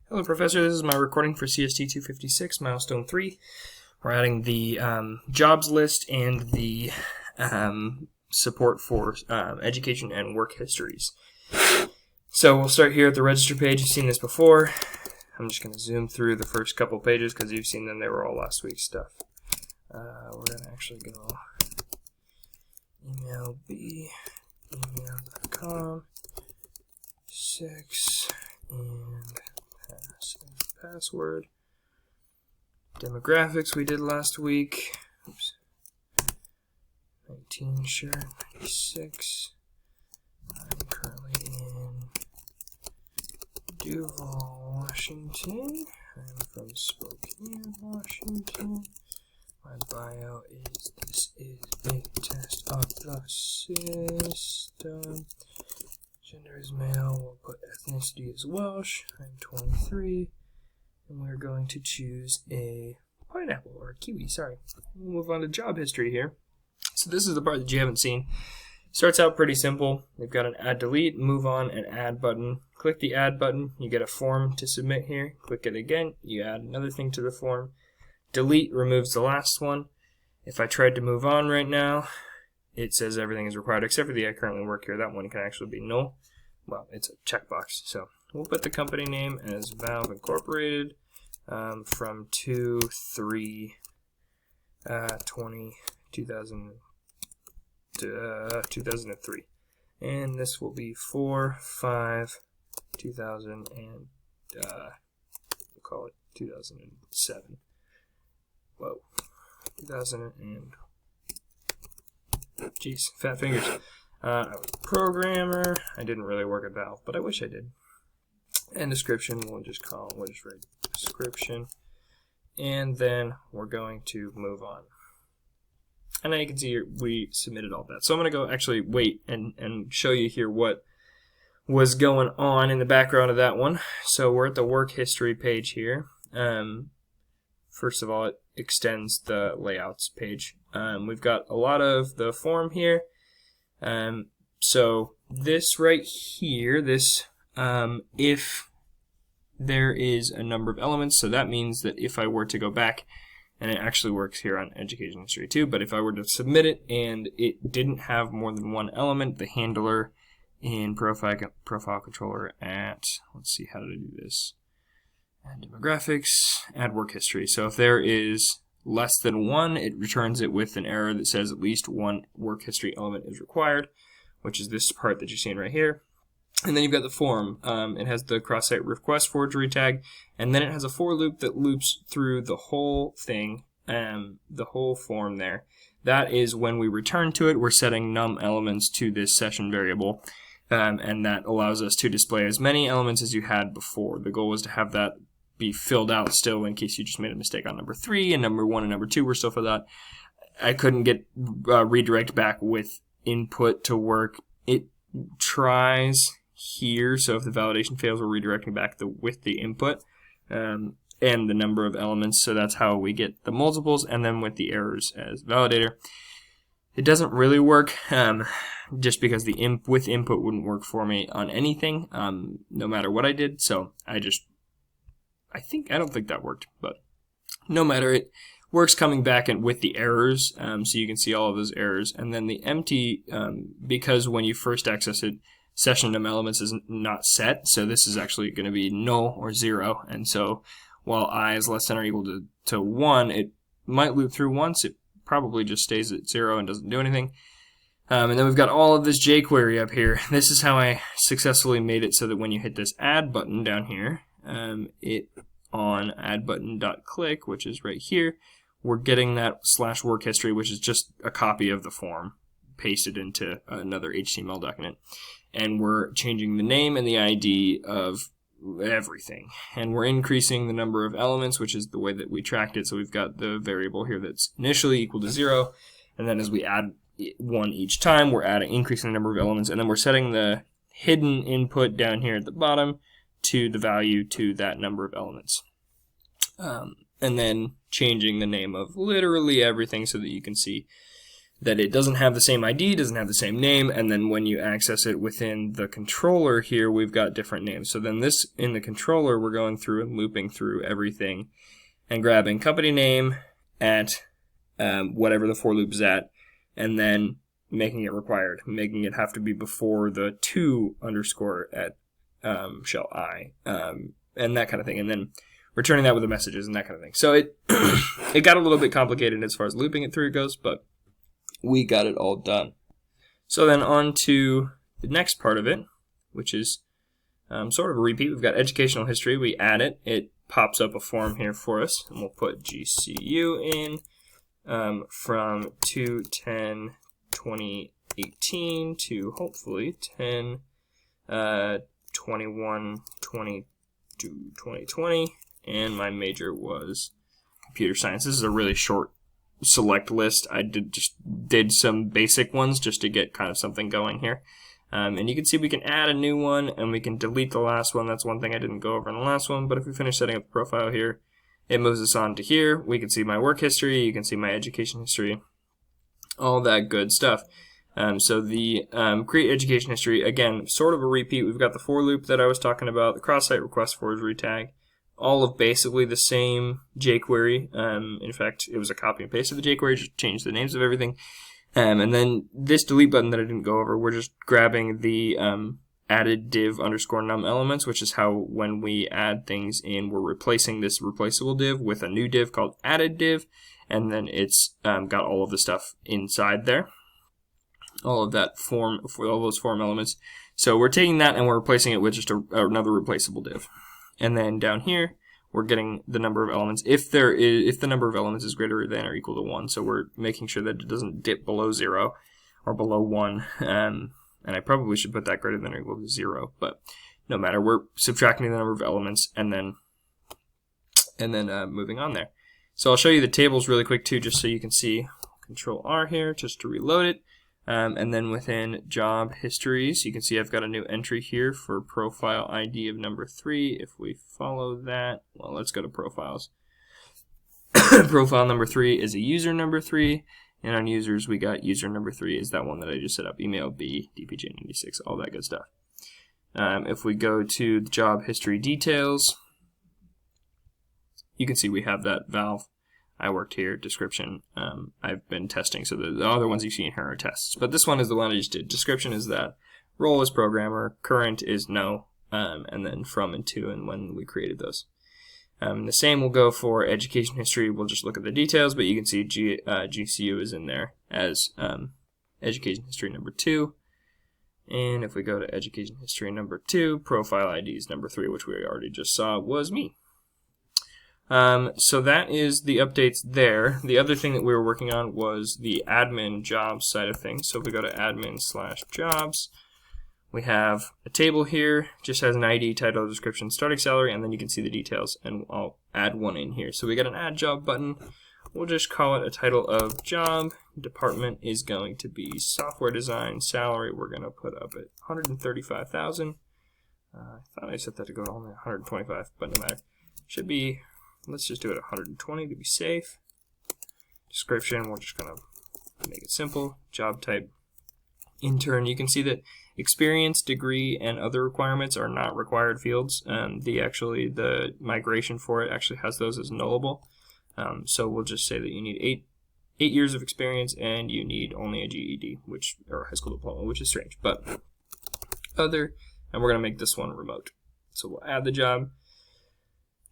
Hello, Professor. This is my recording for CST 256, Milestone 3. We're adding the jobs list and the support for education and work histories. So we'll start here at the register page. You've seen this before. I'm just going to zoom through the first couple pages because you've seen them. They were all last week's stuff. We're going to actually go email b, email.com, 6, and password. Demographics we did last week. Oops. 19, sure. 96. I'm currently in Duval, Washington. I'm from Spokane, Washington. My bio is, this is a test of the system. Gender is male. We'll put ethnicity as Welsh. I'm 23. And we're going to choose a pineapple, or a kiwi, sorry. We'll move on to job history here. So this is the part that you haven't seen. Starts out pretty simple. We've got an add, delete, move on, and add button. Click the add button. You get a form to submit here. Click it again. You add another thing to the form. Delete removes the last one. If I tried to move on right now, it says everything is required except for the I currently work here. That one can actually be null. Well, it's a checkbox. So we'll put the company name as Valve Incorporated from 2/3/2003. And this will be 4/5/2000 and we'll call it 2007. Whoa, 2000 and jeez, fat fingers. I was a programmer. I didn't really work at Valve, but I wish I did. And description, we'll just write description. And then we're going to move on. And now you can see here, we submitted all that. So I'm going to go actually wait and show you here what was going on in the background of that one. So we're at the work history page here. First of all, it extends the layouts page. We've got a lot of the form here. So this right here, this if there is a number of elements, so that means that if I were to go back, and it actually works here on education history too, but if I were to submit it and it didn't have more than one element, the handler in profile controller at, let's see, how did I do this? Add demographics, add work history. So if there is less than one, it returns it with an error that says at least one work history element is required, which is this part that you're seeing right here. And then you've got the form. It has the cross-site request forgery tag, and then it has a for loop that loops through the whole thing, the whole form there. That is when we return to it, we're setting num elements to this session variable, and that allows us to display as many elements as you had before. The goal was to have that be filled out still in case you just made a mistake on number 3, and number 1 and number 2 were still filled out. I couldn't get redirect back with input to work. It tries here, so if the validation fails, we're redirecting back with the input and the number of elements, so that's how we get the multiples, and then with the errors as validator. It doesn't really work just because the with input wouldn't work for me on anything, no matter what I did, so I don't think that worked, but no matter, it works coming back and with the errors, so you can see all of those errors, and then the empty, because when you first access it, session num elements is not set, so this is actually going to be null or 0, and so while I is less than or equal to 1, it might loop through once, it probably just stays at 0 and doesn't do anything. And then we've got all of this jQuery up here. This is how I successfully made it so that when you hit this add button down here, it on add button.click, which is right here, we're getting that /work history, which is just a copy of the form pasted into another HTML document. And we're changing the name and the ID of everything. And we're increasing the number of elements, which is the way that we tracked it. So we've got the variable here that's initially equal to 0. And then as we add 1 each time, we're increasing the number of elements. And then we're setting the hidden input down here at the bottom to the value to that number of elements. And then changing the name of literally everything so that you can see that it doesn't have the same ID, doesn't have the same name, and then when you access it within the controller here, we've got different names. So then this, in the controller, we're going through and looping through everything and grabbing company name at whatever the for loop is at, and then making it required, making it have to be before the to underscore at shell I, and that kind of thing, and then returning that with the messages and that kind of thing. So it it got a little bit complicated as far as looping it through goes, but we got it all done. So then on to the next part of it, which is sort of a repeat. We've got educational history. We add it. It pops up a form here for us, and we'll put GCU in from 2/10/2018 to hopefully 10/21/2020, and my major was computer science. This is a really short select list. I did some basic ones just to get kind of something going here. And you can see we can add a new one and we can delete the last one. That's one thing I didn't go over in the last one, but if we finish setting up the profile here, it moves us on to here. We can see my work history, you can see my education history, all that good stuff. So the create education history, again, sort of a repeat. We've got the for loop that I was talking about, the cross-site request forwardry tag, all of basically the same jQuery. In fact, it was a copy and paste of the jQuery, just changed the names of everything. And then this delete button that I didn't go over, we're just grabbing the added div underscore num elements, which is how when we add things in, we're replacing this replaceable div with a new div called added div, and then it's got all of the stuff inside there, all of that form, for all those form elements. So we're taking that and we're replacing it with just another replaceable div. And then down here, we're getting the number of elements if the number of elements is greater than or equal to 1. So we're making sure that it doesn't dip below 0 or below 1. And I probably should put that greater than or equal to 0, but no matter. We're subtracting the number of elements and then moving on there. So I'll show you the tables really quick too, just so you can see. Control R here just to reload it. And then within job histories, you can see I've got a new entry here for profile ID of number 3. If we follow that, well, let's go to profiles. Profile number 3 is a user number 3, and on users we got user number 3 is that one that I just set up, email B, DPJ96, all that good stuff. If we go to the job history details, you can see we have that valve. I worked here, description, I've been testing, so the other ones you see in here are tests. But this one is the one I just did. Description is that, role is programmer, current is no, and then from and to and when we created those. The same will go for education history. We'll just look at the details, but you can see GCU is in there as education history number 2. And if we go to education history number 2, profile ID is number 3, which we already just saw was me. So that is the updates there. The other thing that we were working on was the admin jobs side of things. So if we go to admin/jobs, we have a table here, just has an ID, title, description, starting salary, and then you can see the details, and I'll add one in here. So we got an add job button. We'll just call it a title of job. Department is going to be software design. Salary we're going to put up at $135,000. I thought I set that to go to only 125, but no matter. Should be. Let's just do it at 120 to be safe. Description, we're just going to make it simple. Job type, intern. You can see that experience, degree, and other requirements are not required fields. The migration for it actually has those as nullable. So we'll just say that you need 8 years of experience and you need only a GED, or a high school diploma, which is strange. But other, and we're going to make this one remote. So we'll add the job.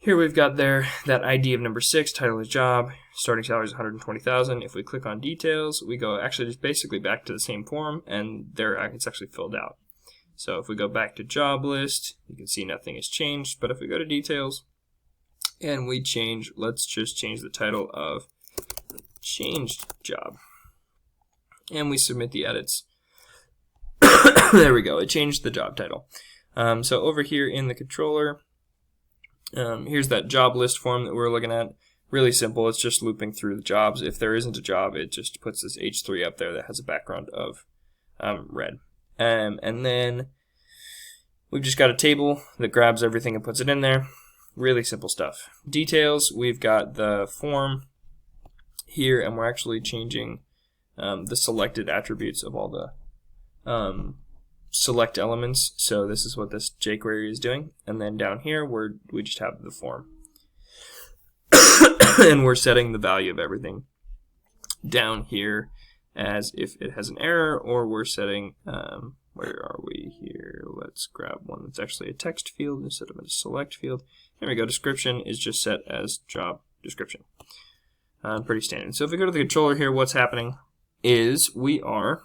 Here we've got there that ID of number 6, title is job, starting salary is $120,000. If we click on details, we go actually just basically back to the same form, and there it's actually filled out. So if we go back to job list, you can see nothing has changed. But if we go to details and we change, let's just change the title of changed job, and we submit the edits. There we go. It changed the job title. So over here in the controller. Here's that job list form that we're looking at. Really simple. It's just looping through the jobs. If there isn't a job, it just puts this H3 up there that has a background of red. And then we've just got a table that grabs everything and puts it in there. Really simple stuff. Details, we've got the form here, and we're actually changing the selected attributes of all the select elements. So this is what this jQuery is doing. And then down here, we just have the form. And we're setting the value of everything down here as if it has an error, or we're setting, where are we here? Let's grab one that's actually a text field instead of a select field. There we go. Description is just set as job description. Pretty standard. So if we go to the controller here, what's happening is we are,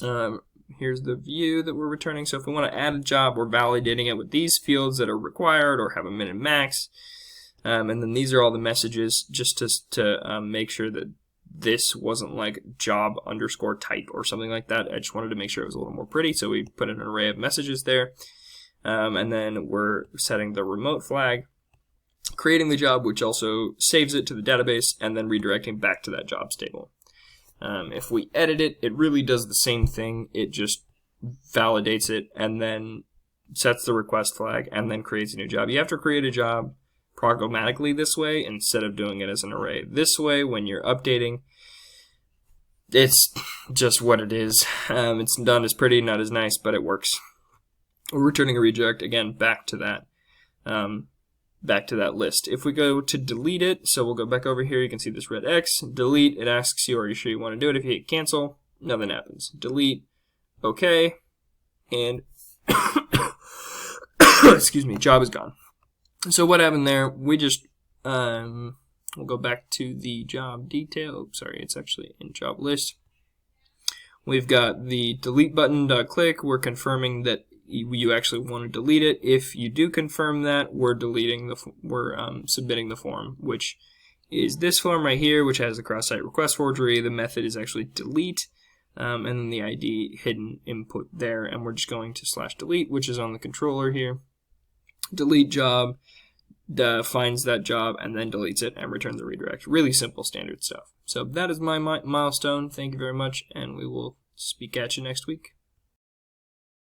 here's the view that we're returning. So if we want to add a job, we're validating it with these fields that are required or have a min and max. And then these are all the messages just to make sure that this wasn't like job underscore type or something like that. I just wanted to make sure it was a little more pretty, so we put an array of messages there. And then we're setting the remote flag, creating the job, which also saves it to the database, and then redirecting back to that jobs table. If we edit it, it really does the same thing. It just validates it and then sets the request flag and then creates a new job. You have to create a job programmatically this way instead of doing it as an array. This way, when you're updating, it's just what it is. It's done as pretty, not as nice, but it works. We're returning a redirect again back to that list. If we go to delete it, so we'll go back over here. You can see this red X. Delete. It asks you, are you sure you want to do it? If you hit cancel, nothing happens. Delete. Okay. And excuse me, job is gone. So what happened there, we just, we'll go back to the job detail. Sorry, it's actually in job list. We've got the delete button, click. We're confirming that you actually want to delete it. If you do confirm that, we're submitting the form, which is this form right here, which has the cross-site request forgery. The method is actually delete, and then the ID hidden input there, and we're just going to /delete, which is on the controller here. Delete job, finds that job, and then deletes it and returns the redirect. Really simple, standard stuff. So that is my milestone. Thank you very much, and we will speak at you next week.